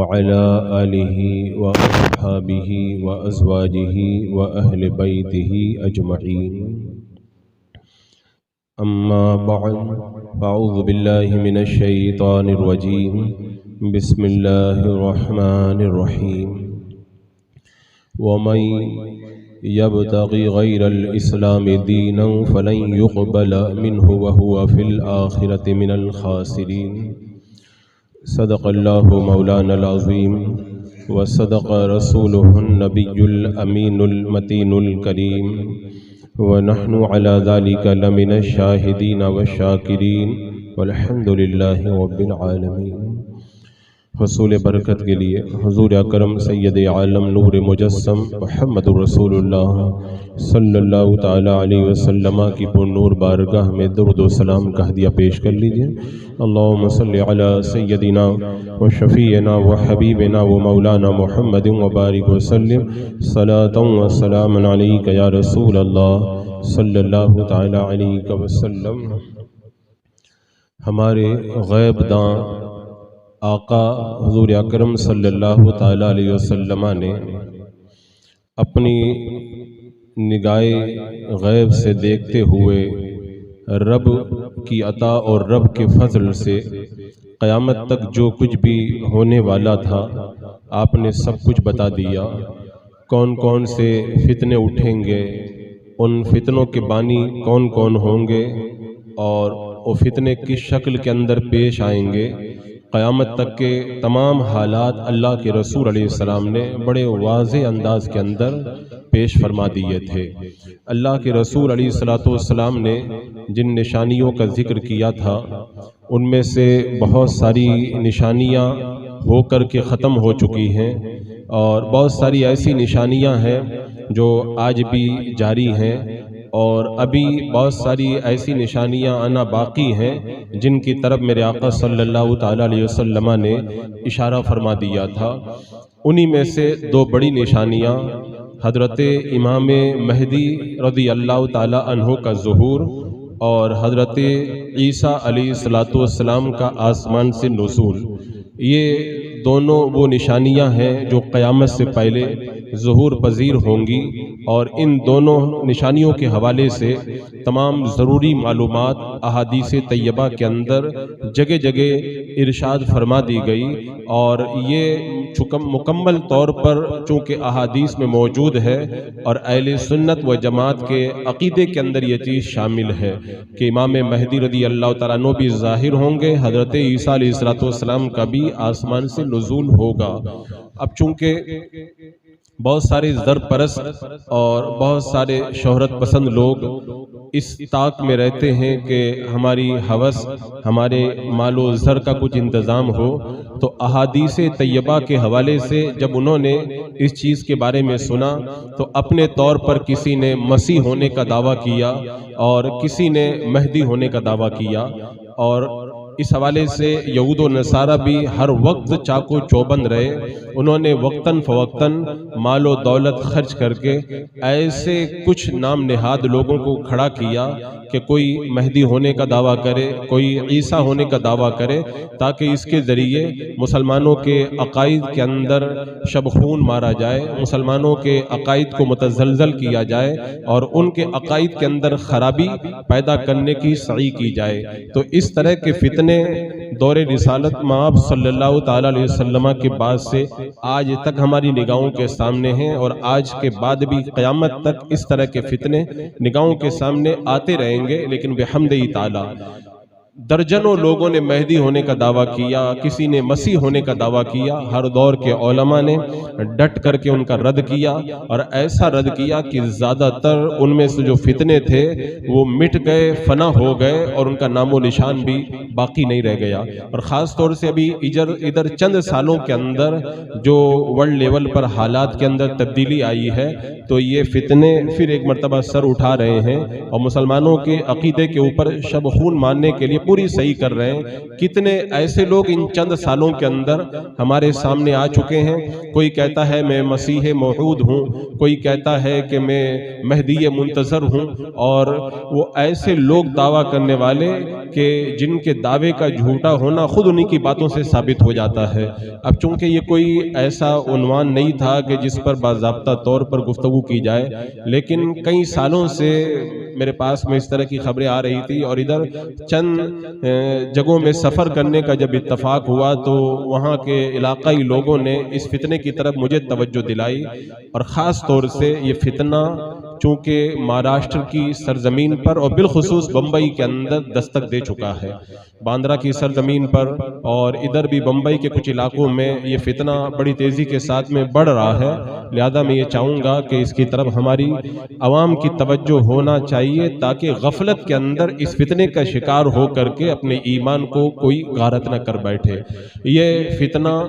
وعلى آله وأصحابه وأزواجه وأهل بيته أجمعين. أما بعد، فأعوذ بالله من الشيطان الرجيم. بسم الله الرحمن الرحيم. ومن يبتغي غير الإسلام دينا فلن يقبل منه وهو في الآخرة من الخاسرين. صدق الله مولانا العظيم وصدق رسوله النبي الأمين المتين الكريم، ونحن على ذلك لمن الشاهدين والشاكرين والحمد لله رب العالمين. حصول برکت کے لیے حضور اکرم سید عالم نور مجسم محمد رسول اللہ صلی اللہ تعالی علیہ وسلم کی پر نور بارگاہ میں درود و سلام کا ہدیہ پیش کر لیجئے. اللہم صلی علی سیدنا و شفیعنا و حبیبنا و مولانا محمد وبارک وسلم صلاۃ و سلام علیک یا رسول اللہ صلی اللہ تعالی علیہ وسلم. ہمارے غیب داں آقا حضور اکرم صلی اللہ تعالی علیہ وسلم نے اپنی نگاہ غیب سے دیکھتے ہوئے رب کی عطا اور رب کے فضل سے قیامت تک جو کچھ بھی ہونے والا تھا آپ نے سب کچھ بتا دیا. کون کون سے فتنے اٹھیں گے، ان فتنوں کے بانی کون کون ہوں گے، اور وہ فتنے کس شکل کے اندر پیش آئیں گے. قیامت تک کے تمام حالات اللہ کے رسول علیہ السلام نے بڑے واضح انداز کے اندر پیش فرما دیے تھے. اللہ کے رسول علیہ السلام نے جن نشانیوں کا ذکر کیا تھا ان میں سے بہت ساری نشانیاں ہو کر کے ختم ہو چکی ہیں، اور بہت ساری ایسی نشانیاں ہیں جو آج بھی جاری ہیں، اور ابھی بہت ساری ایسی نشانیاں آنا باقی ہیں جن کی طرف میرے آقا صلی اللہ تعالی علیہ وسلم نے اشارہ فرما دیا تھا. انہی میں سے دو بڑی نشانیاں حضرت امام مہدی رضی اللہ تعالی عنہ کا ظہور اور حضرت عیسیٰ علیہ السلام کا آسمان سے نزول. یہ دونوں وہ نشانیاں ہیں جو قیامت سے پہلے ظہور پذیر ہوں گی، اور ان دونوں نشانیوں کے حوالے سے تمام ضروری معلومات احادیث طیبہ کے اندر جگہ جگہ ارشاد فرما دی گئی، اور یہ مکمل طور پر چونکہ احادیث میں موجود ہے اور اہل سنت و جماعت کے عقیدے کے اندر یہ چیز شامل ہے کہ امام مہدی رضی اللہ تعالیٰ عنہ بھی ظاہر ہوں گے، حضرت عیسیٰ علیہ السلام کا بھی آسمان سے نزول ہوگا. اب چونکہ بہت سارے زر پرست اور بہت سارے شہرت پسند لوگ اس طاق میں رہتے ہیں کہ ہماری ہوس، ہمارے مال و زر کا کچھ انتظام ہو، تو احادیث طیبہ کے حوالے سے جب انہوں نے اس چیز کے بارے میں سنا تو اپنے طور پر کسی نے مسیح ہونے کا دعویٰ کیا اور کسی نے مہدی ہونے کا دعویٰ کیا، اور اس حوالے سے یہود و نصارہ بھی ہر وقت چاقو چوبند رہے. انہوں نے وقتاً فوقتاً مال و دولت خرچ کر کے ایسے کچھ نام نہاد لوگوں کو کھڑا کیا کہ کوئی مہدی ہونے کا دعویٰ کرے، کوئی عیسیٰ ہونے کا دعویٰ کرے، تاکہ اس کے ذریعے مسلمانوں کے عقائد کے اندر شب خون مارا جائے، مسلمانوں کے عقائد کو متزلزل کیا جائے اور ان کے عقائد کے اندر خرابی پیدا کرنے کی سعی کی جائے. تو اس طرح کے فتنے دور رسالت مآب صلی اللہ تعالی علیہ وسلم کے بعد سے آج تک ہماری نگاہوں کے سامنے ہیں، اور آج کے بعد بھی قیامت تک اس طرح کے فتنے نگاہوں کے سامنے آتے رہیں گے. لیکن بحمدہ تعالی درجنوں لوگوں نے مہدی ہونے کا دعویٰ کیا، کسی نے مسیح ہونے کا دعویٰ کیا. ہر دور کے علماء نے ڈٹ کر کے ان کا رد کیا، اور ایسا رد کیا کہ زیادہ تر ان میں سے جو فتنے تھے وہ مٹ گئے، فنا ہو گئے، اور ان کا نام و نشان بھی باقی نہیں رہ گیا. اور خاص طور سے ابھی ادھر چند سالوں کے اندر جو ورلڈ لیول پر حالات کے اندر تبدیلی آئی ہے، تو یہ فتنے پھر ایک مرتبہ سر اٹھا رہے ہیں، اور مسلمانوں کے عقیدے کے اوپر شب خون مارنے کے لیے پوری صحیح کر رہے ہیں. کتنے ایسے لوگ ان چند سالوں کے اندر ہمارے سامنے آ چکے ہیں. کوئی کہتا ہے میں مسیح موعود ہوں، کوئی کہتا ہے کہ میں مہدی منتظر ہوں، اور وہ ایسے لوگ دعویٰ کرنے والے کہ جن کے دعوے کا جھوٹا ہونا خود انہی کی باتوں سے ثابت ہو جاتا ہے. اب چونکہ یہ کوئی ایسا عنوان نہیں تھا کہ جس پر باضابطہ طور پر گفتگو کی جائے، لیکن کئی سالوں سے میرے پاس میں اس طرح کی خبریں آ رہی تھی، اور ادھر چند جگہوں میں سفر کرنے کا جب اتفاق ہوا تو وہاں کے علاقائی لوگوں نے اس فتنے کی طرف مجھے توجہ دلائی. اور خاص طور سے یہ فتنہ چونکہ مہاراشٹر کی سرزمین پر اور بالخصوص بمبئی کے اندر دستک دے چکا ہے، باندرا کی سرزمین پر اور ادھر بھی بمبئی کے کچھ علاقوں میں یہ فتنہ بڑی تیزی کے ساتھ میں بڑھ رہا ہے. لہذا میں یہ چاہوں گا کہ اس کی طرف ہماری عوام کی توجہ ہونا چاہیے، تاکہ غفلت کے اندر اس فتنے کا شکار ہو کر کے اپنے ایمان کو کوئی غارت نہ کر بیٹھے. یہ فتنہ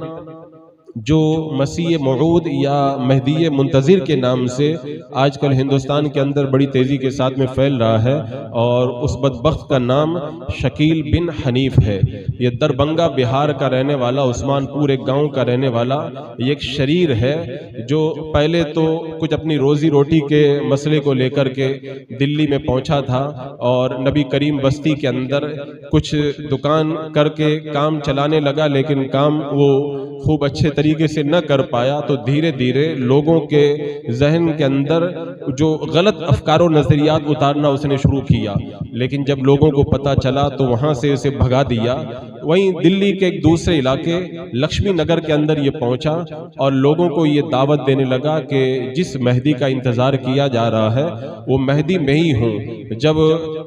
جو مسیح موعود یا مہدی منتظر کے نام سے آج کل ہندوستان کے اندر بڑی تیزی کے ساتھ میں پھیل رہا ہے، اور اس بدبخت کا نام شکیل بن حنیف ہے. یہ دربنگا بہار کا رہنے والا، عثمان پور ایک گاؤں کا رہنے والا یہ ایک شریر ہے، جو پہلے تو کچھ اپنی روزی روٹی کے مسئلے کو لے کر کے دلی میں پہنچا تھا، اور نبی کریم بستی کے اندر کچھ دکان کر کے کام چلانے لگا، لیکن کام وہ خوب اچھے طریقے سے نہ کر پایا. تو دھیرے دھیرے لوگوں کے ذہن کے اندر جو غلط افکار و نظریات اتارنا اس نے شروع کیا، لیکن جب لوگوں کو پتا چلا تو وہاں سے اسے بھگا دیا. وہیں دلی کے ایک دوسرے علاقے لکشمی نگر کے اندر یہ پہنچا اور لوگوں کو یہ دعوت دینے لگا کہ جس مہدی کا انتظار کیا جا رہا ہے وہ مہدی میں ہی ہوں. جب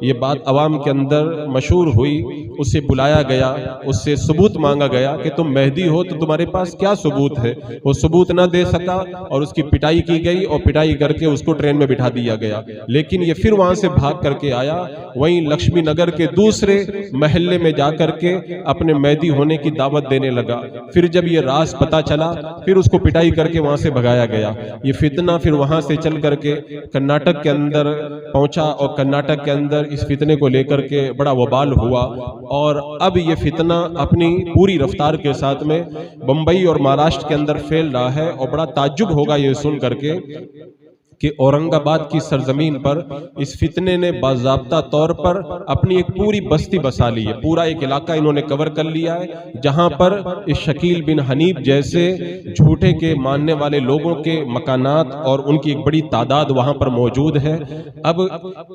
یہ بات عوام کے اندر مشہور ہوئی، اسے بلایا گیا، اس سے ثبوت مانگا گیا کہ تم مہدی ہو تو تمہارے پاس کیا ثبوت ہے. وہ ثبوت نہ دے سکا اور اس کی پٹائی کی گئی، اور پٹائی کر کے اس کو ٹرین میں بٹھا دیا گیا. لیکن یہ پھر وہاں سے بھاگ کر کے آیا، وہیں لکشمی نگر کے دوسرے محلے میں جا کر کے اپنے مہدی ہونے کی دعوت دینے لگا. پھر جب یہ راز پتا چلا، پھر اس کو پٹائی کر کے وہاں سے بھگایا گیا. یہ فتنہ پھر وہاں سے چل کر کے کرناٹک کے اندر پہنچا، اور کرناٹک کے اندر اس فتنے کو لے کر کے بڑا وبال ہوا. اور اب یہ فتنہ اپنی پوری رفتار کے ساتھ میں بمبئی اور مہاراشٹر کے اندر پھیل رہا ہے. اور بڑا تعجب ہوگا یہ سن کر کے کہ اورنگ آباد کی سرزمین پر اس فتنے نے باضابطہ طور پر اپنی ایک پوری بستی بسا لی ہے. پورا ایک علاقہ انہوں نے کور کر لیا ہے، جہاں پر اس شکیل بن حنیف جیسے جھوٹے کے ماننے والے لوگوں کے مکانات اور ان کی ایک بڑی تعداد وہاں پر موجود ہے. اب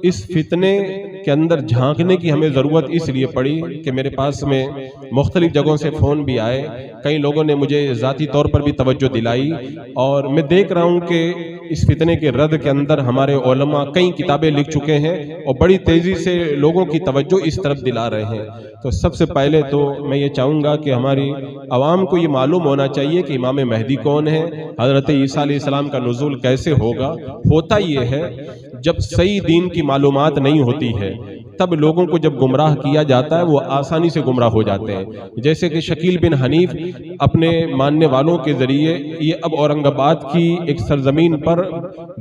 اس فتنے کے اندر جھانکنے کی ہمیں ضرورت اس لیے پڑی کہ میرے پاس میں مختلف جگہوں سے فون بھی آئے، کئی لوگوں نے مجھے ذاتی طور پر بھی توجہ دلائی، اور میں دیکھ رہا ہوں کہ اس فتنے کے رد کے اندر ہمارے علماء کئی کتابیں لکھ چکے ہیں اور بڑی تیزی سے لوگوں کی توجہ اس طرف دلا رہے ہیں. تو سب سے پہلے تو میں یہ چاہوں گا کہ ہماری عوام کو یہ معلوم ہونا چاہیے کہ امام مہدی کون ہے، حضرت عیسیٰ علیہ السلام کا نزول کیسے ہوگا. ہوتا یہ ہے جب صحیح دین کی معلومات نہیں ہوتی ہے تب لوگوں کو جب گمراہ کیا جاتا ہے وہ آسانی سے گمراہ ہو جاتے ہیں. جیسے کہ شکیل بن حنیف اپنے ماننے والوں کے ذریعے یہ اب اورنگ آباد کی ایک سرزمین پر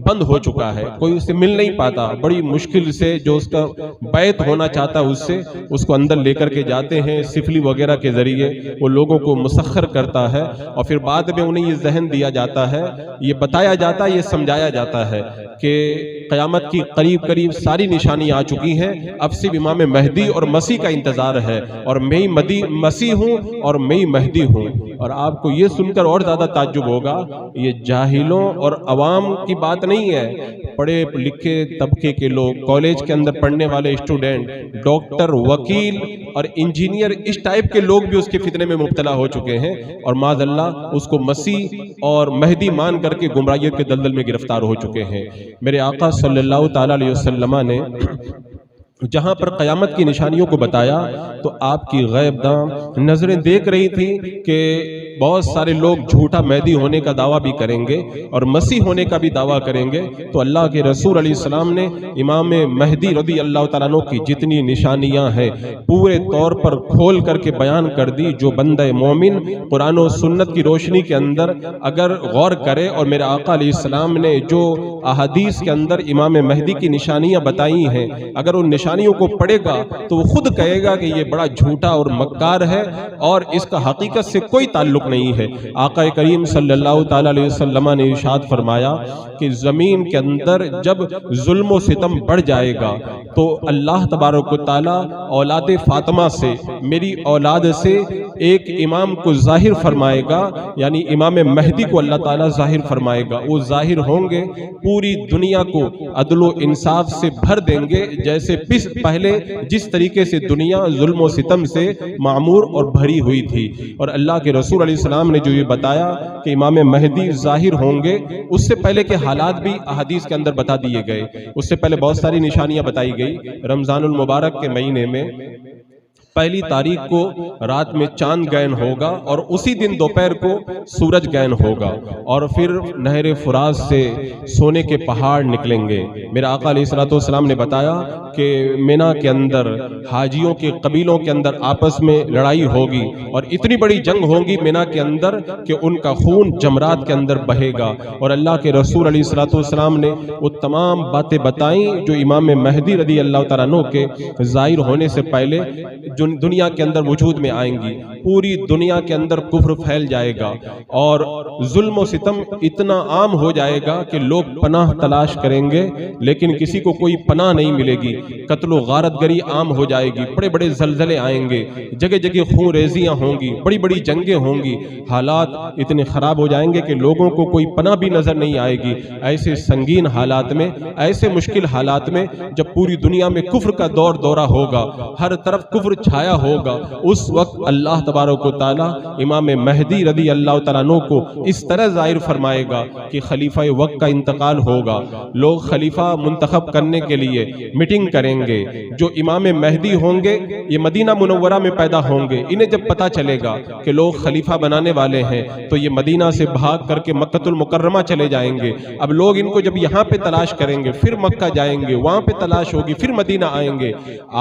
بند ہو چکا ہے، کوئی اس سے مل نہیں پاتا. بڑی مشکل سے جو اس کا بیعت ہونا چاہتا اس سے اس کو اندر لے کر کے جاتے ہیں، سفلی وغیرہ کے ذریعے وہ لوگوں کو مسخر کرتا ہے، اور پھر بعد میں انہیں یہ ذہن دیا جاتا ہے، یہ بتایا جاتا ہے، یہ سمجھایا جاتا ہے کہ قیامت کی قریب قریب ساری نشانی آ چکی ہیں، اب صرف امام مہدی اور مسیح کا انتظار ہے، اور میں ہی مسیح ہوں اور میں ہی مہدی ہوں. اور آپ کو یہ سن کر اور زیادہ تعجب ہوگا، یہ جاہلوں اور عوام کی بات نہیں ہے. پڑھے لکھے طبقے کے لوگ، کالج کے اندر پڑھنے والے اسٹوڈنٹ، ڈاکٹر، وکیل اور انجینئر، اس ٹائپ کے لوگ بھی اس کے فتنے میں مبتلا ہو چکے ہیں، اور معاذ اللہ اس کو مسیح اور مہدی مان کر کے گمراہیت کے دلدل میں گرفتار ہو چکے ہیں. میرے آقا صلی اللہ تعالی علیہ وسلم نے جہاں پر قیامت کی نشانیوں کو بتایا تو آپ کی غیب داں نظریں دیکھ رہی تھی کہ بہت سارے لوگ جھوٹا مہدی ہونے کا دعویٰ بھی کریں گے اور مسیح ہونے کا بھی دعویٰ کریں گے، تو اللہ کے رسول علیہ السلام نے امام مہدی رضی اللہ تعالیٰ عنہ کی جتنی نشانیاں ہیں پورے طور پر کھول کر کے بیان کر دی۔ جو بندہ مومن قرآن و سنت کی روشنی کے اندر اگر غور کرے اور میرے آقا علیہ السلام نے جو احادیث کے اندر امام مہدی کی نشانیاں بتائی ہیں، اگر ان نشانیوں کو پڑھے گا تو وہ خود کہے گا کہ یہ بڑا جھوٹا اور مکار ہے اور اس کا حقیقت سے کوئی تعلق نہیں ہے۔ آقا کریم صلی اللہ تعالیٰ علیہ وسلم نے ارشاد فرمایا کہ زمین کے اندر جب ظلم و ستم بڑھ جائے گا تو اللہ تبارک و تعالیٰ اولاد فاطمہ سے، میری اولاد سے ایک امام کو ظاہر فرمائے گا، یعنی امام مہدی کو اللہ تعالیٰ ظاہر فرمائے گا۔ وہ ظاہر ہوں گے، پوری دنیا کو عدل و انصاف سے بھر دیں گے، جیسے پہلے جس طریقے سے دنیا ظلم و ستم سے معمور اور بھری ہوئی تھی۔ اور اللہ کے رسول علیہ السلام نے جو یہ بتایا کہ امام مہدی ظاہر ہوں گے، اس سے پہلے کے حالات بھی احادیث کے اندر بتا دیے گئے۔ اس سے پہلے بہت ساری نشانیاں بتائی گئی۔ رمضان المبارک کے مہینے میں پہلی تاریخ کو رات میں چاند گہن ہوگا اور اسی دن دوپہر کو سورج گہن ہوگا، اور پھر نہر فرات سے سونے کے پہاڑ نکلیں گے۔ میرے آقا علیہ السلام نے بتایا کہ مینا کے اندر حاجیوں کے قبیلوں کے اندر آپس میں لڑائی ہوگی اور اتنی بڑی جنگ ہوگی مینا کے اندر کہ ان کا خون جمرات کے اندر بہے گا۔ اور اللہ کے رسول علیہ السلام نے وہ تمام باتیں بتائیں جو امام مہدی رضی اللہ تعالیٰ عنہ کے ظاہر ہونے سے پہلے جو دنیا کے اندر وجود میں آئیں گی۔ پوری دنیا کے اندر کفر پھیل جائے گا اور ظلم و ستم اتنا عام ہو جائے گا کہ لوگ پناہ تلاش کریں گے لیکن کسی کو کوئی پناہ نہیں ملے گی۔ قتل و غارت گری عام ہو جائے گی، بڑے بڑے زلزلے آئیں گے، جگہ جگہ خون ریزیاں ہوں گی، بڑی بڑی جنگیں ہوں گی، حالات اتنے خراب ہو جائیں گے کہ لوگوں کو کوئی پناہ بھی نظر نہیں آئے گی۔ ایسے سنگین حالات میں، ایسے مشکل حالات میں جب پوری دنیا میں کفر کا دورہ ہوگا، ہر طرف کفر چھایا ہوگا، اس وقت اللہ تبارک و تعالی امام مہدی رضی اللہ تعالیٰ عنہ کو اس طرح ظاہر فرمائے گا کہ خلیفہ وقت کا انتقال ہوگا، لوگ خلیفہ منتخب کرنے کے لیے میٹنگ کریں گے۔ جو امام مہدی ہوں گے یہ مدینہ منورہ میں پیدا ہوں گے، انہیں جب پتہ چلے گا کہ لوگ خلیفہ بنانے والے ہیں تو یہ مدینہ سے بھاگ کر کے مکہ المکرمہ چلے جائیں گے۔ اب لوگ ان کو جب یہاں پہ تلاش کریں گے، پھر مکہ جائیں گے، وہاں پہ تلاش ہوگی، پھر مدینہ آئیں گے۔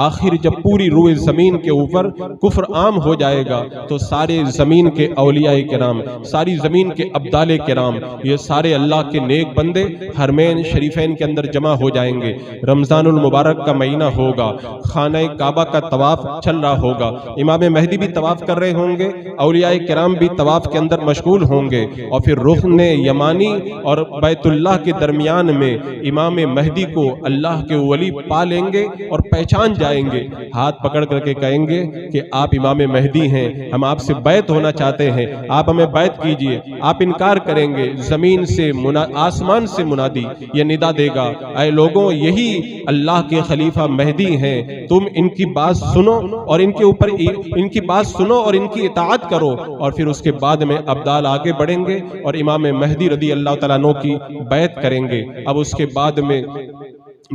آخر جب پوری روئے زمین کے اوپر کفر عام ہو جائے گا تو سارے زمین کے اولیاء کرام، ساری زمین کے ابدال کرام، یہ سارے اللہ کے نیک بندے حرمین شریفین کے اندر جمع ہو جائیں گے۔ رمضان المبارک کا مہینہ ہوگا، خانہ کعبہ کا طواف چل رہا ہوگا، امام مہدی بھی طواف کر رہے ہوں گے، اولیاء کرام بھی طواف کے اندر مشغول ہوں گے، اور پھر رکن یمانی اور بیت اللہ کے درمیان میں امام مہدی کو اللہ کے ولی پا لیں گے اور پہچان جائیں گے، ہاتھ پکڑ کر کے کہیں گے کہ آپ امام مہدی ہیں، ہم آپ سے بیعت ہونا چاہتے ہیں، آپ ہمیں بیعت کیجئے۔ آپ انکار کریں گے، زمین سے آسمان سے منادی یہ ندا دے گا، اے لوگوں یہی اللہ کے خلیفہ مہدی ہیں، تم ان کی بات سنو اور ان کے اوپر ان کی بات سنو اور ان کی اطاعت کرو۔ اور پھر اس کے بعد میں ابدال آگے بڑھیں گے اور امام مہدی رضی اللہ تعالیٰ عنہ کی بیعت کریں گے۔ اب اس کے بعد میں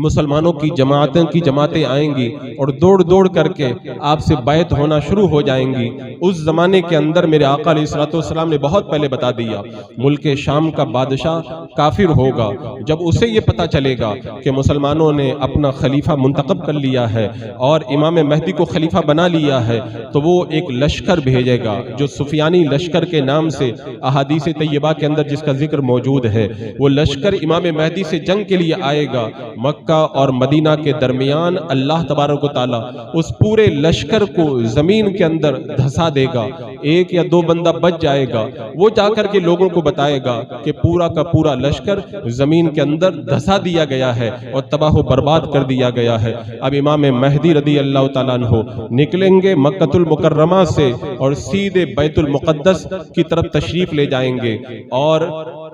مسلمانوں کی جماعتیں آئیں گی اور دوڑ دوڑ کر کے آپ سے بیعت ہونا شروع ہو جائیں گی۔ اس زمانے کے اندر میرے آقا علیہ السلام نے بہت پہلے بتا دیا، ملک شام کا بادشاہ کافر ہوگا۔ جب اسے یہ پتا چلے گا کہ مسلمانوں نے اپنا خلیفہ منتخب کر لیا ہے اور امام مہدی کو خلیفہ بنا لیا ہے تو وہ ایک لشکر بھیجے گا جو سفیانی لشکر کے نام سے احادیث طیبہ کے اندر جس کا ذکر موجود ہے۔ وہ لشکر امام مہدی سے جنگ کے لیے آئے گا۔ مکہ اور مدینہ کے درمیان اللہ تبارک و تعالی اس پورے لشکر کو زمین کے اندر دھسا دے گا، ایک یا دو بندہ بچ جائے گا، وہ جا کر کے لوگوں کو بتائے گا کہ پورا کا پورا لشکر زمین کے اندر دھسا دیا گیا ہے اور تباہ و برباد کر دیا گیا ہے۔ اب امام مہدی رضی اللہ تعالیٰ عنہ نکلیں گے مکہ المکرمہ سے اور سیدھے بیت المقدس کی طرف تشریف لے جائیں گے، اور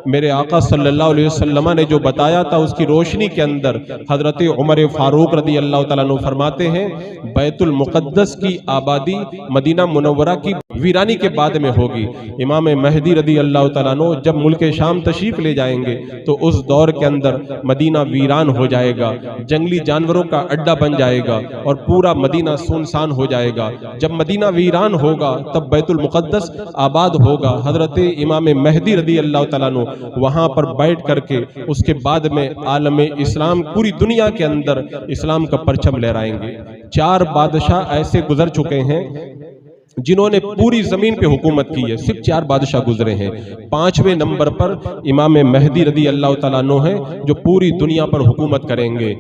میرے آقا صلی اللہ علیہ وسلم نے جو بتایا تھا اس کی روشنی کے اندر حضرت عمر فاروق رضی اللہ تعالیٰ عنہ فرماتے ہیں بیت المقدس کی آبادی مدینہ منورہ کی ویرانی کے بعد میں ہوگی۔ امام مہدی رضی اللہ تعالیٰ عنہ جب ملک شام تشریف لے جائیں گے تو اس دور کے اندر مدینہ ویران ہو جائے گا، جنگلی جانوروں کا اڈا بن جائے گا اور پورا مدینہ سنسان ہو جائے گا۔ جب مدینہ ویران ہوگا تب بیت المقدس آباد ہوگا۔ حضرت امام مہدی رضی اللہ تعالیٰ عنہ وہاں پر بیٹھ کر کے اس کے بعد میں عالم اسلام پوری دنیا کے اندر اسلام کا پرچم لہرائیں گے۔ 4 بادشاہ ایسے گزر چکے ہیں جنہوں نے پوری زمین پہ حکومت کی ہے، صرف 4 بادشاہ گزرے ہیں۔ 5ویں نمبر پر امام مہدی رضی اللہ تعالیٰ عنہ ہیں جو پوری دنیا پر حکومت کریں گے۔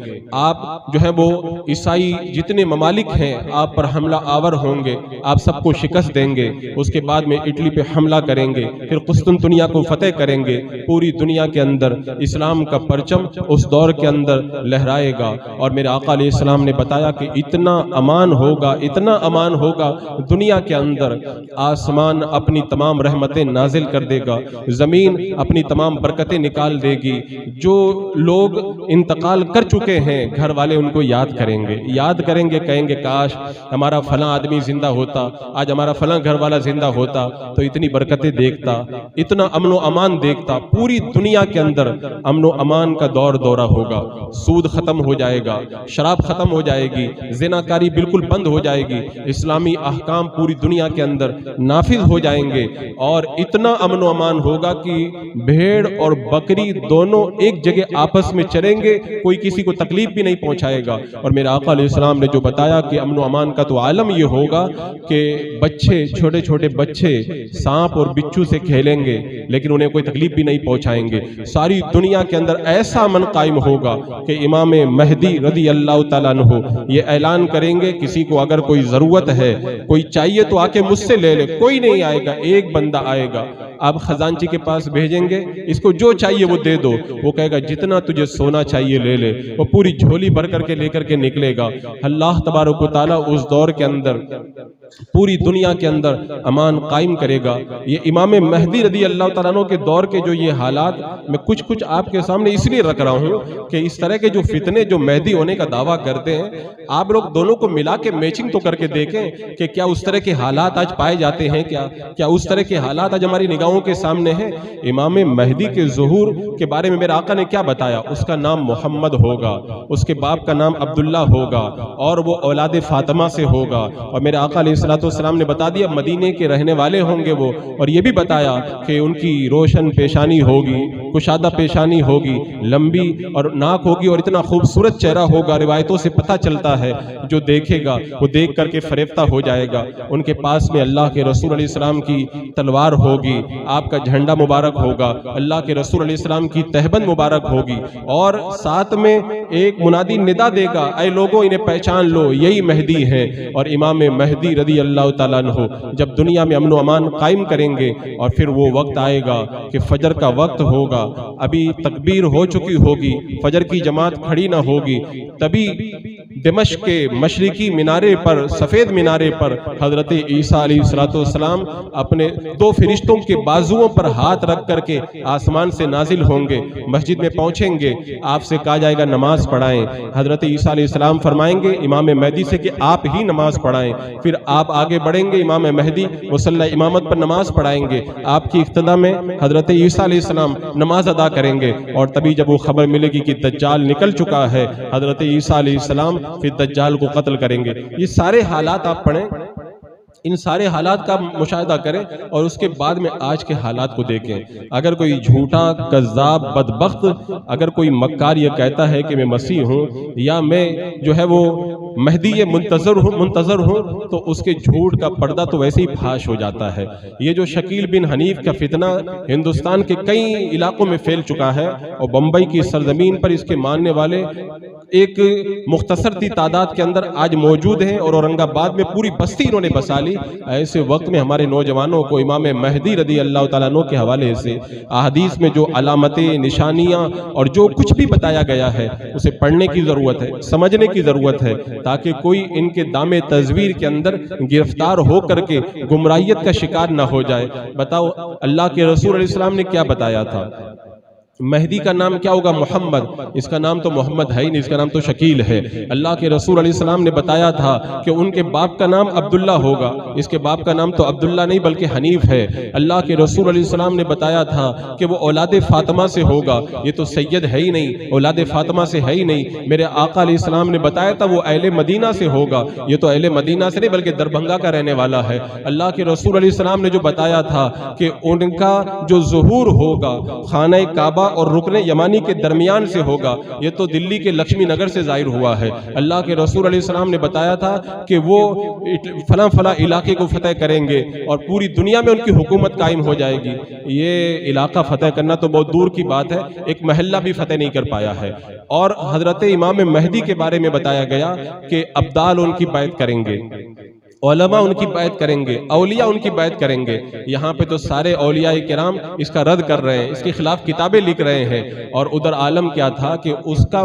آپ جو ہے وہ عیسائی جتنے ممالک ہیں آپ پر حملہ آور ہوں گے، آپ سب کو شکست دیں گے، اس کے بعد میں اٹلی پہ حملہ کریں گے، پھر قسطنطنیہ کو فتح کریں گے۔ پوری دنیا کے اندر اسلام کا پرچم اس دور کے اندر لہرائے گا۔ اور میرے آقا علیہ السلام نے بتایا کہ اتنا امان ہوگا، اتنا امان ہوگا دنیا کے اندر، آسمان اپنی تمام رحمتیں نازل کر دے گا، زمین اپنی تمام برکتیں نکال دے گی۔ جو لوگ انتقال کر چکے ہیں گھر والے ان کو یاد کریں گے، کہیں گے کاش ہمارا فلاں آدمی زندہ ہوتا، آج ہمارا فلاں گھر والا زندہ ہوتا تو اتنی برکتیں دیکھتا، اتنا امن و امان دیکھتا۔ پوری دنیا کے اندر امن و امان کا دورہ ہوگا، سود ختم ہو جائے گا، شراب ختم ہو جائے گی، زناکاری بالکل بند ہو جائے گی، اسلامی احکام پوری دنیا کے اندر نافذ ہو جائیں گے، اور اتنا امن و امان ہوگا کہ بھیڑ اور بکری دونوں ایک جگہ آپس میں چریں گے، کوئی کسی کو تکلیف بھی نہیں پہنچائے گا۔ اور میرے آقا علیہ السلام نے جو بتایا کہ امن و امان کا تو عالم یہ ہوگا کہ بچے، چھوٹے چھوٹے بچے سانپ اور بچھو سے کھیلیں گے لیکن انہیں کوئی تکلیف بھی نہیں پہنچائیں گے۔ ساری دنیا کے اندر ایسا امن قائم ہوگا کہ امام مہدی رضی اللہ تعالیٰ عنہ یہ اعلان کریں گے کسی کو اگر کوئی ضرورت ہے، کوئی چاہیے تو آ کے مجھ سے لے لے، کوئی نہیں آئے گا، ایک بندہ آئے گا، آپ خزانچی کے پاس بھیجیں گے، اس کو جو چاہیے وہ دے دو، وہ کہے گا جتنا تجھے سونا چاہیے لے لے، وہ پوری جھولی بھر کر کے لے کر کے نکلے گا۔ اللہ تبارک و تعالیٰ اس دور کے اندر پوری دنیا کے اندر امان قائم کرے گا۔ یہ امام مہدی رضی اللہ تعالیٰ عنہ کے دور کے جو یہ حالات میں کچھ آپ کے سامنے اس لیے رکھ رہا ہوں کہ اس طرح کے جو فتنے جو مہدی ہونے کا دعویٰ کرتے ہیں، آپ لوگ دونوں کو ملا کے میچنگ تو کر کے دیکھیں کہ کیا اس طرح کے حالات آج پائے جاتے ہیں، کیا اس طرح کے حالات آج ہماری نگاہوں کے سامنے ہیں۔ امام مہدی کے ظہور کے بارے میں میرے آقا نے کیا بتایا؟ اس کا نام محمد ہوگا، اس کے باپ کا نام عبداللہ ہوگا، اور وہ اولاد فاطمہ سے ہوگا۔ اور میرے آقا علیہ السلام نے بتا دیا مدینے کے رہنے والے ہوں گے وہ، اور یہ بھی بتایا کہ ان کی روشن پیشانی ہوگی، کشادہ پیشانی ہوگی، لمبی اور ناک ہوگی، اور اتنا خوبصورت چہرہ ہوگا، روایتوں سے پتہ چلتا ہے جو دیکھے گا وہ دیکھ کر کے فریفتہ ہو جائے گا۔ ان کے پاس میں اللہ کے رسول علیہ السلام کی تلوار ہوگی، آپ کا جھنڈا مبارک ہوگا، اللہ کے رسول علیہ السلام کی تہبند مبارک ہوگی، اور ساتھ میں ایک منادی ندا دے گا، اے لوگوں انہیں پہچان لو، یہی مہدی ہیں۔ اور امام مہدی رضی اللہ تعالیٰ عنہ جب دنیا میں امن و امان قائم کریں گے، اور پھر وہ وقت آئے گا کہ فجر کا وقت ہوگا، ابھی تکبیر ہو چکی ہوگی، فجر کی جماعت کھڑی نہ ہوگی، تبھی دمشق کے مشرقی منارے پر، سفید منارے پر حضرت عیسیٰ علیہ السلام اپنے 2 فرشتوں کے بازوؤں پر ہاتھ رکھ کر کے آسمان سے نازل ہوں گے، مسجد میں پہنچیں گے، آپ سے کہا جائے گا نماز پڑھائیں۔ حضرت عیسیٰ علیہ السلام فرمائیں گے امام مہدی سے کہ آپ ہی نماز پڑھائیں، پھر آپ آگے بڑھیں گے، امام مہدی مصلی امامت پر نماز پڑھائیں گے، آپ کی اقتداء میں حضرت عیسیٰ علیہ السلام نماز ادا کریں گے، اور تبھی جب وہ خبر ملے گی کہ دجال نکل چکا ہے، حضرت عیسیٰ علیہ السلام پھر دجال کو قتل کریں گے۔ یہ سارے حالات آپ پڑھیں، ان سارے حالات کا مشاہدہ کریں، اور اس کے بعد میں آج کے حالات کو دیکھیں۔ اگر کوئی جھوٹا کذاب بدبخت، اگر کوئی مکار یہ کہتا ہے کہ میں مسیح ہوں یا میں جو ہے وہ مہدی منتظر ہوں تو اس کے جھوٹ کا پردہ تو ویسے ہی پھاش ہو جاتا ہے۔ یہ جو شکیل بن حنیف کا فتنہ ہندوستان کے کئی علاقوں میں پھیل چکا ہے، اور بمبئی کی سرزمین پر اس کے ماننے والے ایک مختصر تی تعداد کے اندر آج موجود ہیں، اور اورنگ آباد میں پوری بستی انہوں نے بسا لی۔ ایسے وقت میں ہمارے نوجوانوں کو امام مہدی رضی اللہ تعالیٰ عنہ کے حوالے سے احادیث میں جو علامتیں، نشانیاں اور جو کچھ بھی بتایا گیا ہے اسے پڑھنے کی ضرورت ہے، سمجھنے کی ضرورت ہے، تاکہ کوئی ان کے دام تزویر کے اندر گرفتار ہو کر کے گمراہیت کا شکار نہ ہو جائے۔ بتاؤ اللہ کے رسول علیہ السلام نے کیا بتایا تھا؟ مہدی کا نام کیا ہوگا؟ محمد۔ اس کا نام تو محمد ہے ہی نہیں، اس کا نام تو شکیل ہے۔ اللہ کے رسول علیہ السلام نے بتایا تھا کہ ان کے باپ کا نام عبداللہ ہوگا، اس کے باپ کا نام تو عبداللہ نہیں بلکہ حنیف ہے۔ اللہ کے رسول علیہ السلام نے بتایا تھا کہ وہ اولاد فاطمہ سے ہوگا، یہ تو سید ہے ہی نہیں، اولاد فاطمہ سے ہے ہی نہیں۔ میرے آقا علیہ السلام نے بتایا تھا وہ اہل مدینہ سے ہوگا، یہ تو اہل مدینہ سے نہیں بلکہ دربھنگا کا رہنے والا ہے۔ اللہ کے رسول علیہ السلام نے جو بتایا تھا کہ ان کا جو ظہور ہوگا خانہ کعبہ اور رکن یمانی کے درمیان سے ہوگا، یہ تو دلی کے لکشمی نگر سے ظاہر ہوا ہے۔ اللہ کے رسول علیہ السلام نے بتایا تھا کہ وہ فلاں فلاں علاقے کو فتح کریں گے اور پوری دنیا میں ان کی حکومت قائم ہو جائے گی۔ یہ علاقہ فتح کرنا تو بہت دور کی بات ہے، ایک محلہ بھی فتح نہیں کر پایا ہے۔ اور حضرت امام مہدی کے بارے میں بتایا گیا کہ ابدال ان کی بیعت کریں گے، علماء ان کی بیعت کریں گے، اولیاء ان کی بیعت کریں گے۔ یہاں پہ تو سارے اولیاء کرام اس کا رد کر رہے ہیں، اس کے خلاف کتابیں لکھ رہے ہیں، اور ادھر عالم کیا تھا کہ اس کا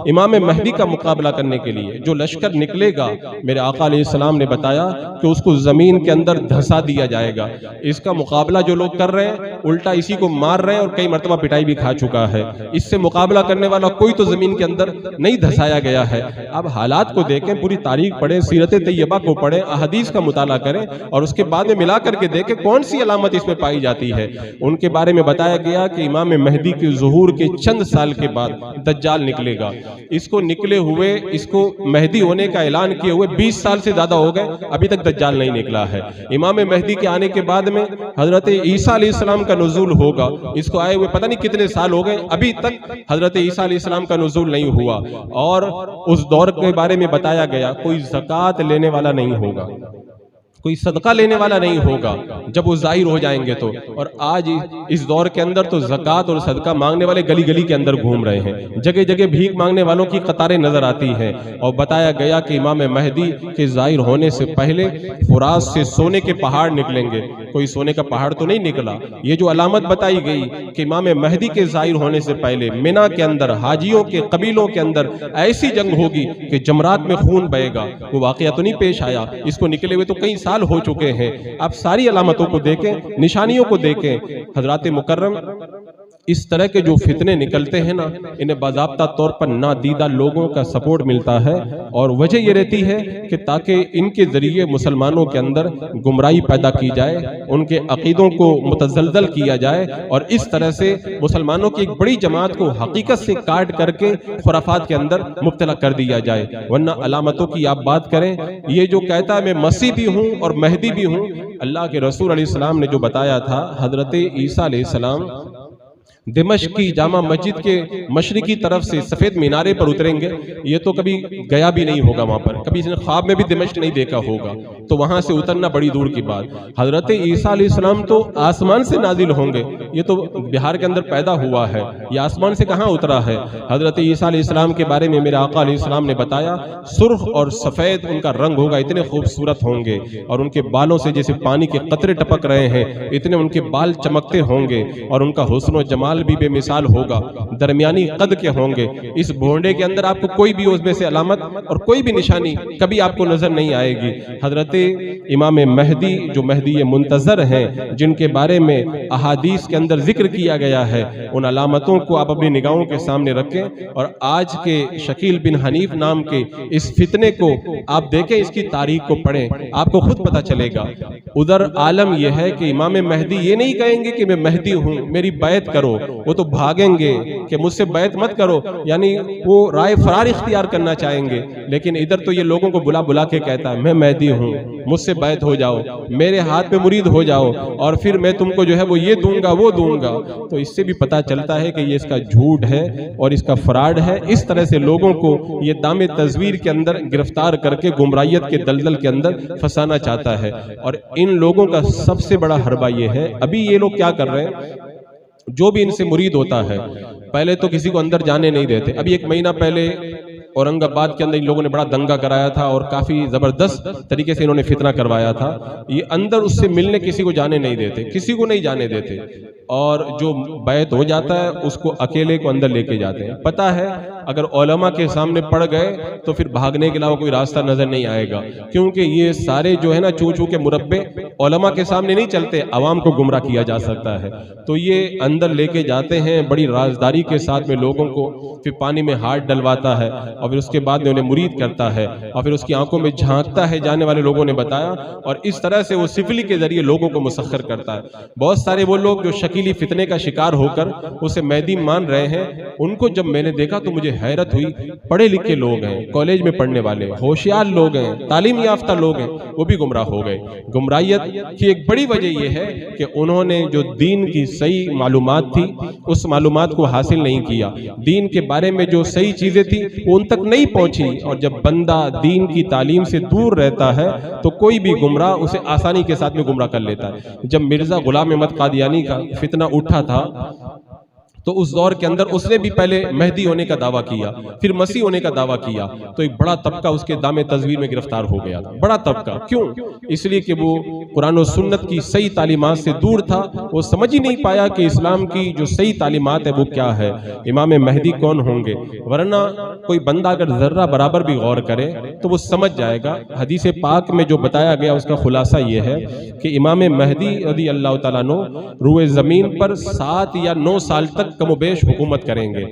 امام مہدی کا مقابلہ کرنے کے لیے جو لشکر نکلے گا، میرے آقا علیہ السلام نے بتایا کہ اس کو زمین کے اندر دھسا دیا جائے گا۔ اس کا مقابلہ جو لوگ کر رہے ہیں الٹا اسی کو مار رہے ہیں اور کئی مرتبہ پٹائی بھی کھا چکا ہے۔ اس سے مقابلہ کرنے والا کوئی تو زمین کے اندر نہیں دھسایا گیا ہے۔ اب حالات کو دیکھیں، پوری تاریخ پڑھیں، سیرت طیبہ کو پڑھیں، حدیث کا مطالعہ کریں اور اس کے بعد میں ملا کر کے دیکھیں کون سی علامت اس میں پائی جاتی ہے۔ ان کے بارے میں بتایا گیا کہ امام مہدی کے ظہور کے چند سال کے بعد دجال نکلے گا۔ اس کو نکلے ہوئے، اس کو مہدی ہونے کا اعلان کیے ہوئے 20 سال سے زیادہ ہو گئے، ابھی تک دجال نہیں نکلا ہے۔ امام مہدی کے آنے کے بعد میں حضرت عیسیٰ علیہ السلام کا نزول ہوگا، اس کو آئے ہوئے پتہ نہیں کتنے سال ہو گئے، ابھی تک حضرت عیسیٰ علیہ السلام کا نزول نہیں ہوا۔ اور اس دور کے بارے میں بتایا گیا کوئی زکوٰۃ لینے والا نہیں ہوگا، کوئی صدقہ لینے والا نہیں ہوگا جب وہ ظاہر ہو جائیں گے تو۔ اور آج اس دور کے اندر تو زکوٰۃ اور صدقہ مانگنے والے گلی گلی کے اندر گھوم رہے ہیں، جگہ جگہ بھیک مانگنے والوں کی قطاریں نظر آتی ہیں۔ اور بتایا گیا کہ امام مہدی کے ظاہر ہونے سے پہلے فرات سے سونے کے پہاڑ نکلیں گے، کوئی سونے کا پہاڑ تو نہیں نکلا۔ یہ جو علامت بتائی گئی کہ امام مہدی کے ظاہر ہونے سے پہلے مینا کے اندر حاجیوں کے قبیلوں کے اندر ایسی جنگ ہوگی کہ جمرات میں خون بہے گا، وہ واقعہ تو نہیں پیش آیا، اس کو نکلے ہوئے تو کئی سال ہو چکے ہیں۔ آپ ساری علامتوں کو دیکھیں، نشانیوں کو دیکھیں۔ حضرات مکرم، اس طرح کے جو فتنے نکلتے ہیں نا، انہیں باضابطہ طور پر نادیدہ لوگوں کا سپورٹ ملتا ہے، اور وجہ یہ رہتی ہے کہ تاکہ ان کے ذریعے مسلمانوں کے اندر گمراہی پیدا کی جائے، ان کے عقیدوں کو متزلزل کیا جائے، اور اس طرح سے مسلمانوں کی ایک بڑی جماعت کو حقیقت سے کاٹ کر کے خرافات کے اندر مبتلا کر دیا جائے۔ ورنہ علامتوں کی آپ بات کریں، یہ جو کہتا ہے میں مسیح بھی ہوں اور مہدی بھی ہوں، اللہ کے رسول علیہ السلام نے جو بتایا تھا، حضرت عیسیٰ علیہ السلام دمشق کی جامع مسجد کے مشرقی طرف سے سفید مینارے پر اتریں گے۔ یہ تو کبھی گیا بھی نہیں ہوگا وہاں پر، کبھی اس نے خواب میں بھی دمشق نہیں دیکھا ہوگا، تو وہاں سے اترنا بڑی دور کی بات۔ حضرت عیسیٰ علیہ السلام تو آسمان سے نازل ہوں گے، یہ تو بہار کے اندر پیدا ہوا ہے، یہ آسمان سے کہاں اترا ہے؟ حضرت عیسیٰ علیہ السلام کے بارے میں میرے آقا علیہ السلام نے بتایا سرخ اور سفید ان کا رنگ ہوگا، اتنے خوبصورت ہوں گے، اور ان کے بالوں سے جیسے پانی کے قطرے ٹپک رہے ہیں اتنے ان کے بال چمکتے ہوں گے، اور ان کا حسن و جمال بھی بے مثال ہوگا، درمیانی قد کے ہوں گے۔ اس بھونڈے کے اندر آپ کو کوئی بھی اس میں سے علامت اور کوئی بھی نشانی کبھی آپ کو نظر نہیں آئے گی۔ حضرت امام مہدی جو مہدی منتظر ہیں، جن کے بارے میں احادیث کے اندر ذکر کیا گیا ہے، ان علامتوں کو آپ اپنی نگاہوں کے سامنے رکھیں، اور آج کے شکیل بن حنیف نام کے اس فتنے کو آپ دیکھیں، اس کی تاریخ کو پڑھیں، آپ کو خود پتہ چلے گا۔ ادھر عالم یہ ہے کہ امام مہدی یہ نہیں کہیں گے کہ میں مہدی ہوں، میری بیعت کرو، وہ تو بھاگیں گے کہ مجھ سے بیعت مت کرو، یعنی وہ رائے فرار اختیار کرنا چاہیں گے۔ لیکن ادھر تو یہ لوگوں کو بلا بلا کے کہتا ہے میں مہدی ہوں، مجھ سے بیعت ہو جاؤ، میرے ہاتھ میں مرید ہو جاؤ، اور پھر میں تم کو جو ہے وہ یہ دوں گا وہ دوں گا۔ تو اس سے بھی پتہ چلتا ہے کہ یہ اس کا جھوٹ ہے اور اس کا فراڈ ہے۔ اس طرح سے لوگوں کو یہ دام تزویر کے اندر گرفتار کر کے گمراہیت کے دلدل کے اندر پھنسانا چاہتا ہے۔ اور ان لوگوں کا سب سے بڑا حربہ یہ ہے، ابھی یہ لوگ کیا کر رہے ہیں، جو بھی ان سے مرید ہوتا ہے پہلے تو کسی کو اندر جانے نہیں دیتے۔ ابھی ایک مہینہ پہلے اورنگ آباد کے اندر ان لوگوں نے بڑا دنگا کرایا تھا اور کافی زبردست طریقے سے انہوں نے فتنہ کروایا تھا۔ یہ اندر اس سے ملنے کسی کو جانے نہیں دیتے، کسی کو نہیں جانے دیتے، اور جو بیعت ہو جاتا ہے اس کو اکیلے کو اندر لے کے جاتے ہیں۔ پتہ ہے اگر علماء کے سامنے پڑ گئے تو پھر بھاگنے کے علاوہ کوئی راستہ نظر نہیں آئے گا، کیونکہ یہ سارے جو ہے نا چو چو کے مربے علماء کے سامنے نہیں چلتے، عوام کو گمراہ کیا جا سکتا ہے۔ تو یہ اندر لے کے جاتے ہیں بڑی رازداری کے ساتھ میں لوگوں کو، پھر پانی میں ہاتھ ڈلواتا ہے اور پھر اس کے بعد میں انہیں مرید کرتا ہے اور پھر اس کی آنکھوں میں جھانکتا ہے، جانے والے لوگوں نے بتایا، اور اس طرح سے وہ سفلی کے ذریعے لوگوں کو مسخر کرتا ہے۔ بہت سارے وہ لوگ جو شکیلی فتنے کا شکار ہو کر اسے مہدی مان رہے ہیں، ان کو جب میں نے دیکھا تو مجھے حیرت ہوئی۔ پڑھے لکھے لوگ ہیں، کالج میں پڑھنے والے، ہوشیار لوگ ہیں، تعلیم یافتہ لوگ ہیں، وہ بھی گمراہ ہو گئے۔ گمراہیت کی ایک بڑی وجہ یہ ہے کہ انہوں نے جو دین کی صحیح معلومات تھی اس معلومات کو حاصل نہیں کیا، دین کے بارے میں جو صحیح چیزیں تھی وہ ان تک نہیں پہنچی، اور جب بندہ دین کی تعلیم سے دور رہتا ہے تو کوئی بھی گمراہ اسے آسانی کے ساتھ میں گمراہ کر لیتا ہے۔ جب مرزا غلام احمد قادیانی کا فتنہ اٹھا تھا تو اس دور کے اندر اس نے بھی پہلے مہدی ہونے کا دعویٰ کیا، پھر مسیح ہونے کا دعویٰ کیا، تو ایک بڑا طبقہ اس کے دام تزویر میں گرفتار ہو گیا تھا۔ بڑا طبقہ کیوں؟ اس لیے کہ وہ قرآن و سنت کی صحیح تعلیمات سے دور تھا، وہ سمجھ ہی نہیں پایا کہ اسلام کی جو صحیح تعلیمات ہے وہ کیا ہے، امام مہدی کون ہوں گے۔ ورنہ کوئی بندہ اگر ذرہ برابر بھی غور کرے تو وہ سمجھ جائے گا۔ حدیث پاک میں جو بتایا گیا اس کا خلاصہ یہ ہے کہ امام مہدی رضی اللہ تعالیٰ عنہ روئے زمین پر 7 یا 9 سال تک کم و بیش حکومت کریں گے،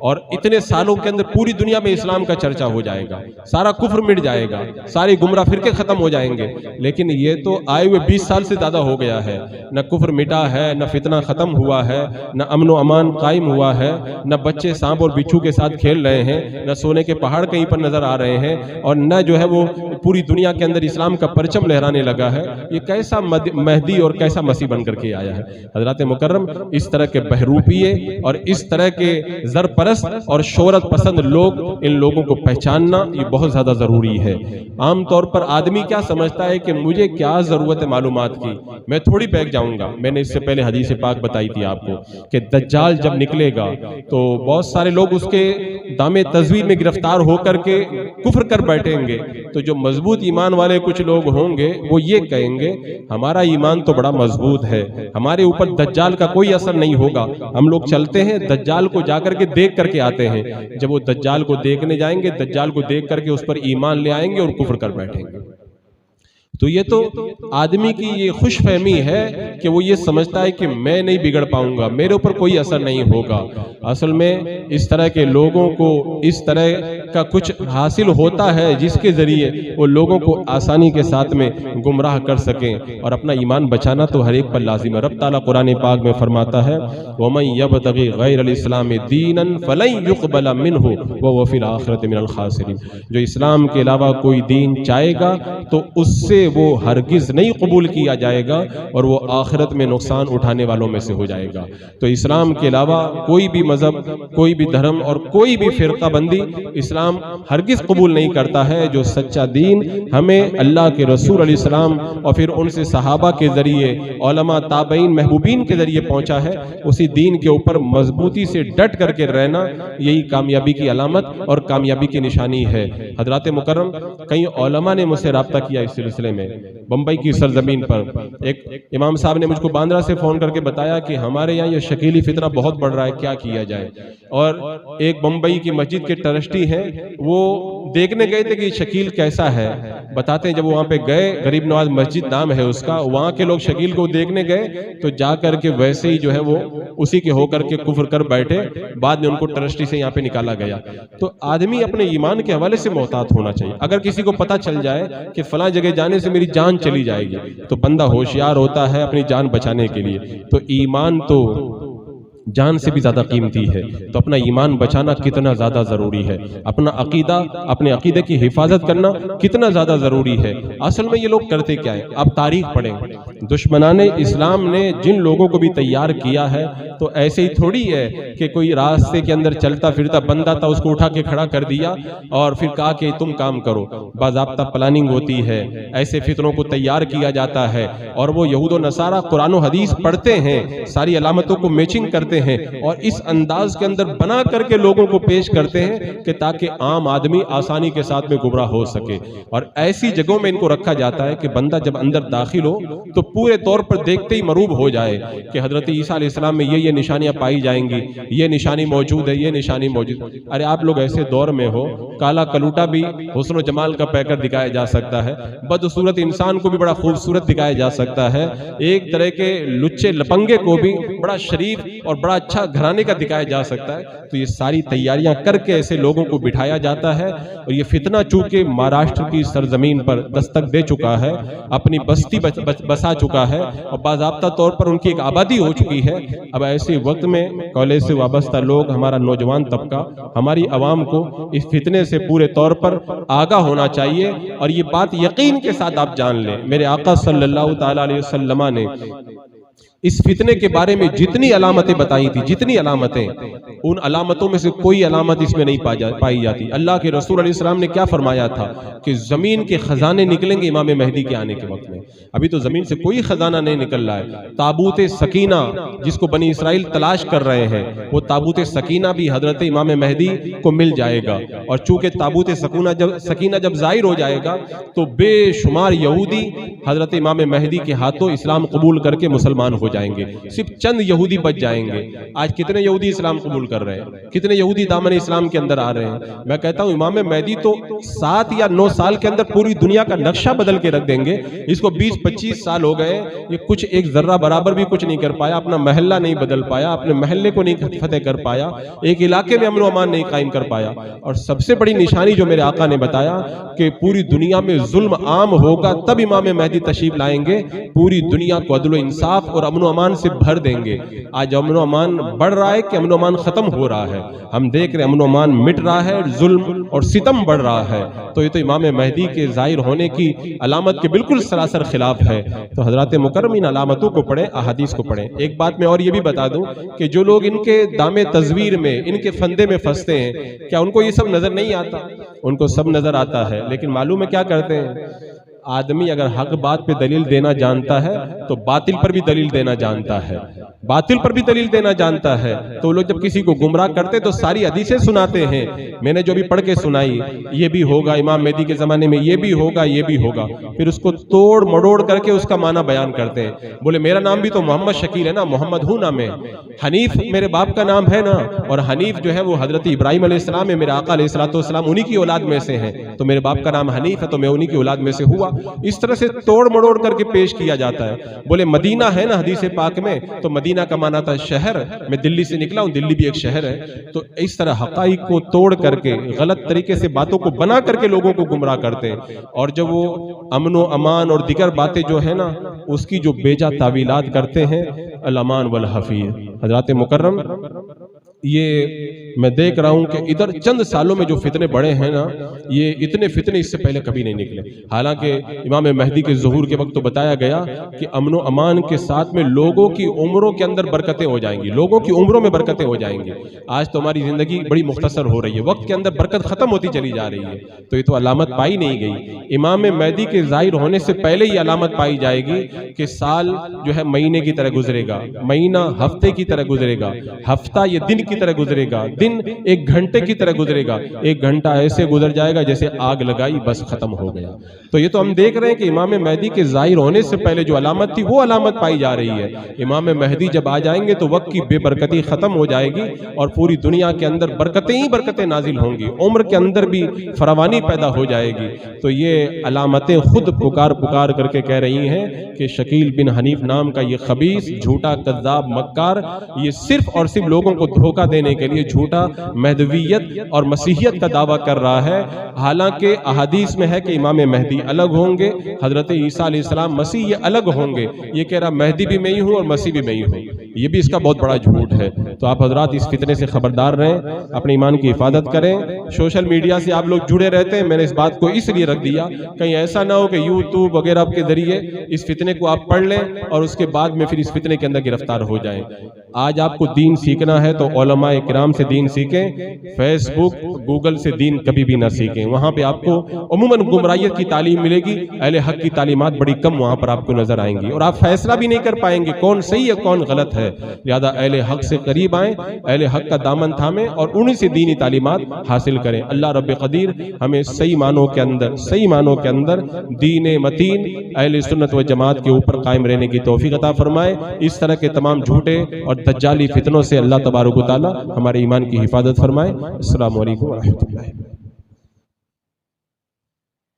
اور اتنے سالوں کے اندر پوری دنیا میں اسلام کا چرچا ہو جائے گا، سارا کفر مٹ جائے گا، سارے گمراہ فرقے ختم ہو جائیں گے۔ لیکن یہ تو آئے ہوئے 20 سال سے زیادہ ہو گیا ہے، نہ کفر مٹا ہے، نہ فتنہ ختم ہوا ہے، نہ امن و امان قائم ہوا ہے، نہ بچے سانپ اور بچھو کے ساتھ کھیل رہے ہیں، نہ سونے کے پہاڑ کہیں پر نظر آ رہے ہیں، اور نہ جو ہے وہ پوری دنیا کے اندر اسلام کا پرچم لہرانے لگا ہے۔ یہ کیسا مہدی اور کیسا مسیح بن کر کے آیا ہے؟ حضرات مکرم، اس طرح کے بہروپیے اور اس طرح کے زر پرست اور شہرت پسند لوگ، ان لوگوں کو پہچاننا یہ بہت زیادہ ضروری ہے۔ عام طور پر آدمی کیا سمجھتا ہے کہ مجھے کیا ضرورت ہے معلومات کی، میں تھوڑی بیٹھ جاؤں گا۔ میں نے اس سے پہلے حدیث پاک بتائی تھی آپ کو کہ دجال جب نکلے گا تو بہت سارے لوگ اس کے دام تزویر میں گرفتار ہو کر کے کفر کر بیٹھیں گے، تو جو مضبوط ایمان والے کچھ لوگ ہوں گے وہ یہ کہیں گے ہمارا ایمان تو بڑا مضبوط ہے، ہمارے اوپر دجال کا کوئی اثر نہیں ہوگا، ہم لوگ چلتے ہیں دجال کو جا کر کے دیکھ کر کے آتے ہیں۔ جب وہ دجال کو دیکھنے جائیں گے، دجال کو دیکھ کر کے اس پر ایمان لے آئیں گے اور کفر کر بیٹھیں گے۔ تو یہ تو آدمی کی یہ خوش فہمی ہے کہ وہ یہ سمجھتا ہے کہ میں نہیں بگڑ پاؤں گا، میرے اوپر کوئی اثر نہیں ہوگا۔ اصل میں اس طرح کے لوگوں کو اس طرح کا کچھ حاصل ہوتا ہے جس کے ذریعے وہ لوگوں کو آسانی کے ساتھ میں گمراہ کر سکیں، اور اپنا ایمان بچانا تو ہر ایک پر لازم ہے۔ رب تعالیٰ قرآن پاک میں فرماتا ہے وَمَن يَبْتَغِ غَيْرَ الْإِسْلَامِ دِينًا فَلَن يُقْبَلَ مِنْهُ وَهُوَ فِي الْآخِرَةِ مِنَ الْخَاسِرِينَ۔ جو اسلام کے علاوہ کوئی دین چاہے گا تو اس سے وہ ہرگز نہیں قبول کیا جائے گا، اور وہ آخرت میں نقصان اٹھانے والوں میں سے ہو جائے گا۔ تو اسلام کے علاوہ کوئی بھی مذہب، کوئی بھی دھرم اور کوئی بھی فرقہ بندی اسلام ہرگز قبول نہیں کرتا ہے۔ جو سچا دین ہمیں اللہ کے رسول علیہ السلام اور پھر ان سے صحابہ کے ذریعے، علماء، تابعین، محبوبین کے ذریعے پہنچا ہے، اسی دین کے اوپر مضبوطی سے ڈٹ کر کے رہنا، یہی کامیابی کی علامت اور کامیابی کی نشانی ہے۔ حضرات مکرم، کئی علماء نے مجھ سے رابطہ کیا اس سلسلے میں۔ بمبئی کی سرزمین پر ایک امام صاحب نے مجھ کو باندرا سے فون کر کے بتایا کہ ہمارے یہاں یہ شکیلی فتنہ بہت بڑھ رہا ہے، کیا کیا جائے؟ اور ایک بمبئی کی مسجد کے ٹرسٹی ہیں، وہ دیکھنے گئے تھے کہ یہ شکیل کیسا ہے۔ بتاتے ہیں جب وہاں پہ گئے، غریب نواز مسجد نام ہے اس کا، وہاں کے لوگ شکیل کو دیکھنے گئے تو جا کر کے ویسے ہی جو ہے وہ اسی کے ہو کر کے کفر کر بیٹھے، بعد میں ان کو ٹرسٹی سے یہاں پہ نکالا گیا۔ تو آدمی اپنے ایمان کے حوالے سے محتاط ہونا چاہیے۔ اگر کسی کو پتہ چل جائے کہ فلاں جگہ جانے سے میری جان چلی جائے گی تو بندہ ہوشیار ہوتا ہے اپنی جان بچانے کے لیے۔ تو ایمان تو جان سے بھی زیادہ قیمتی ہے، تو اپنا ایمان بچانا کتنا زیادہ ضروری ہے، اپنا عقیدہ، اپنے عقیدے کی حفاظت کرنا کتنا زیادہ ضروری ہے۔ اصل میں یہ لوگ کرتے کیا ہے؟ آپ تاریخ پڑھیں، دشمنان اسلام نے جن لوگوں کو بھی تیار کیا ہے تو ایسے ہی تھوڑی ہے کہ کوئی راستے کے اندر چلتا پھرتا بندہ تھا اس کو اٹھا کے کھڑا کر دیا اور پھر کہا کہ تم کام کرو۔ باضابطہ پلاننگ ہوتی ہے، ایسے فتنوں کو تیار کیا جاتا ہے، اور وہ یہود و نصارہ قرآن و حدیث پڑھتے ہیں، ساری علامتوں کو میچنگ کرتے کرتے ہیں اور اس انداز کے اندر بنا کر کے لوگوں کو پیش کرتے ہیں کہ تاکہ عام آدمی آسانی کے ساتھ میں گمراہ ہو سکے، اور ایسی جگہوں میں ان کو رکھا جاتا ہے کہ بندہ جب اندر داخل ہو تو پورے طور پر دیکھتے ہی مروب ہو جائے کہ حضرت عیسیٰ علیہ السلام میں یہ نشانیاں پائی جائیں گی، یہ نشانی موجود ہے، یہ نشانی موجود۔ ارے آپ لوگ ایسے دور میں ہو، کالا کلوٹا بھی حسن و جمال کا پیکر دکھایا جا سکتا ہے، بدصورت انسان کو بھی بڑا خوبصورت دکھایا جا سکتا ہے، ایک طرح کے لچے لپنگے کو بھی بڑا شریف اور بڑا اچھا گھرانے کا دکھایا جا سکتا ہے۔ تو یہ ساری تیاریاں کر کے ایسے لوگوں کو بٹھایا جاتا ہے، اور یہ فتنہ چونکہ مہاراشٹر کی سرزمین پر دستک دے چکا ہے، اپنی بستی بسا چکا ہے، اور باضابطہ طور پر ان کی ایک آبادی ہو چکی ہے۔ اب ایسے وقت میں کالج سے وابستہ لوگ، ہمارا نوجوان طبقہ، ہماری عوام کو اس فتنے سے پورے طور پر آگاہ ہونا چاہیے، اور یہ بات یقین کے ساتھ آپ جان لیں، میرے آقا صلی اللہ تعالیٰ علیہ وسلم نے اس فتنے کے بارے میں جتنی علامتیں بتائی تھی، جتنی علامتیں، ان علامتوں میں سے کوئی علامت اس میں نہیں پائی جاتی۔ اللہ کے رسول علیہ السلام نے کیا فرمایا تھا کہ زمین کے خزانے نکلیں گے امام مہدی کے آنے کے وقت میں۔ ابھی تو زمین سے کوئی خزانہ نہیں نکل رہا ہے۔ تابوت سکینہ جس کو بنی اسرائیل تلاش کر رہے ہیں، وہ تابوت سکینہ بھی حضرت امام مہدی کو مل جائے گا، اور چونکہ تابوت سکینہ جب ظاہر ہو جائے گا تو بے شمار یہودی حضرت امام مہدی کے ہاتھوں اسلام قبول کر کے مسلمان ہو جائیں گے، صرف چند یہودی بچ جائیں گے۔ آج کتنے یہودی اسلام قبول کر رہے ہیں، کتنے یہودی دامن اسلام کے اندر آ رہے ہیں۔ میں کہتا ہوں امام مہدی تو 7 یا 9 سال کے اندر پوری دنیا کا نقشہ بدل کے رکھ دیں گے۔ اس کو 20-25 سال ہو گئے، یہ کچھ ایک ذرہ برابر بھی کچھ نہیں کر پایا، اپنا محلہ نہیں بدل پایا، اپنے محلے کو نہیں فتح کر پایا، ایک علاقے میں امن و امان نہیں قائم کر پایا۔ اور سب سے بڑی نشانی جو میرے آقا نے بتایا کہ پوری دنیا میں ظلم عام ہوگا تب امام مہدی تشریف لائیں گے، پوری دنیا کو عدل و انصاف اور امن و امان سے بھر دیں گے۔ آج امن و امان بڑھ رہا ہے کہ امن و امان ختم ہو رہا ہے؟ ہم دیکھ رہے ہیں امن و امان مٹ رہا ہے، ظلم اور ستم بڑھ رہا ہے۔ تو یہ تو امام مہدی کے ظاہر ہونے کی علامت کے بالکل سراسر خلاف ہے۔ تو حضرات مکرم ان علامتوں کو پڑھیں، احادیث کو پڑھیں۔ ایک بات میں اور یہ بھی بتا دوں کہ جو لوگ ان کے دام تزویر میں، ان کے فندے میں پھنستے ہیں، کیا ان کو یہ سب نظر نہیں آتا؟ ان کو سب نظر آتا ہے، لیکن معلوم ہے کیا کرتے ہیں؟ آدمی اگر حق بات پہ دلیل دینا جانتا ہے تو باطل پر بھی دلیل دینا جانتا ہے، باطل پر بھی دلیل دینا جانتا ہے۔ تو لوگ جب کسی کو گمراہ کرتے تو ساری حدیثیں سناتے ہیں، میں نے جو بھی پڑھ کے سنائی، یہ بھی ہوگا امام مہدی کے زمانے میں، یہ بھی ہوگا، یہ بھی ہوگا، پھر اس کو توڑ مڑوڑ کر کے اس کا معنی بیان کرتے ہیں۔ بولے میرا نام بھی تو محمد شکیل ہے نا، محمد ہوں نا میں، حنیف میرے باپ کا نام ہے نا، اور حنیف جو ہے وہ حضرت ابراہیم علیہ السلام ہے، میرے آقا علیہ السلام انہی کی اولاد میں سے ہیں، تو میرے باپ کا نام حنیف ہے تو میں انہی کی اولاد میں سے ہوا۔ اس طرح سے توڑ مڑوڑ کر کے پیش کیا جاتا ہے۔ بولے مدینہ ہے نا حدیث پاک میں، تو مدینہ کا معنی تھا شہر، میں دلی سے نکلا ہوں، دلی بھی ایک شہر ہے۔ تو اس طرح حقائق کو توڑ کر کے، غلط طریقے سے باتوں کو بنا کر کے لوگوں کو گمراہ کرتے ہیں، اور جب وہ امن و امان اور دیگر باتیں جو ہے نا اس کی جو بیجا تعویلات کرتے ہیں، الامان والحفیظ۔ حضرات مکرم، یہ میں دیکھ رہا ہوں کہ ادھر چند سالوں میں جو فتنے بڑے ہیں نا، یہ اتنے فتنے اس سے پہلے کبھی نہیں نکلے۔ حالانکہ امام مہدی کے ظہور کے وقت تو بتایا گیا کہ امن و امان کے ساتھ میں لوگوں کی عمروں کے اندر برکتیں ہو جائیں گی، لوگوں کی عمروں میں برکتیں ہو جائیں گی۔ آج تو ہماری زندگی بڑی مختصر ہو رہی ہے، وقت کے اندر برکت ختم ہوتی چلی جا رہی ہے، تو یہ تو علامت پائی نہیں گئی۔ امام مہدی کے ظاہر ہونے سے پہلے یہ علامت پائی جائے گی کہ سال جو ہے مہینے کی طرح گزرے گا، مہینہ ہفتے کی طرح گزرے گا، ہفتہ یہ دن کی طرح گزرے گا، دن ایک گھنٹے کی طرح گزرے گا، ایک گھنٹہ ایسے گزر جائے گا جیسے آگ لگائی بس ختم ہو گیا۔ تو یہ تو ہم دیکھ رہے ہیں کہ امام مہدی کے ظاہر ہونے سے پہلے جو علامت تھی وہ علامت پائی جا رہی ہے۔ امام مہدی جب آ جائیں گے تو وقت کی بے برکتی ختم ہو جائے گی، اور پوری دنیا کے اندر برکتیں ہی برکتیں نازل ہوں گی، عمر کے اندر بھی فراوانی پیدا ہو جائے گی۔ تو یہ علامتیں خود پکار کر کے کہہ رہی ہیں کہ شکیل بن حنیف نام کا یہ خبیث، جھوٹا، کذاب، مکار، یہ صرف اور صرف لوگوں کو دھوکہ دینے کے لیے جھوٹا مہدویت اور مسیحیت کا دعویٰ کر رہا ہے۔ حالانکہ احادیث میں ہے کہ امام مہدی الگ ہوں گے، حضرت عیسیٰ علیہ السلام مسیح یہ الگ ہوں گے، یہ کہہ رہا مہدی بھی میں ہی ہوں اور مسیح بھی میں ہی ہوں، یہ بھی اس کا بہت بڑا جھوٹ ہے۔ تو آپ حضرات اس فتنے سے خبردار رہیں، اپنے ایمان کی حفاظت کریں۔ سوشل میڈیا سے آپ لوگ جڑے رہتے ہیں، میں نے اس بات کو اس لیے رکھ دیا کہیں ایسا نہ ہو کہ یوٹیوب وغیرہ کے ذریعے اس فتنے کو آپ پڑھ لیں اور اس کے بعد میں پھر اس فتنے کے اندر گرفتار ہو جائیں۔ آج آپ کو دین سیکھنا ہے تو علماء کرام سے دین سیکھیں، فیس بک گوگل سے دین کبھی بھی نہ سیکھیں، وہاں پہ آپ کو عموماً گمراہیت کی تعلیم ملے گی، اہل حق کی تعلیمات بڑی کم وہاں پر آپ کو نظر آئیں گی، اور آپ فیصلہ بھی نہیں کر پائیں گے کون صحیح ہے کون غلط ہے۔ لہذا اہل حق سے قریب آئیں، اہل حق کا دامن تھامیں اور انہی سے دینی تعلیمات حاصل کریں۔ اللہ رب قدیر ہمیں صحیح معنوں کے اندر دین متین اہل سنت و جماعت کے اوپر قائم رہنے کی توفیق عطا فرمائے۔ اس طرح کے تمام جھوٹے اور دجالی فتنوں سے اللہ تبارک و تعالی ہمارے ایمان کی حفاظت فرمائے۔ السلام علیکم ورحمۃ اللہ۔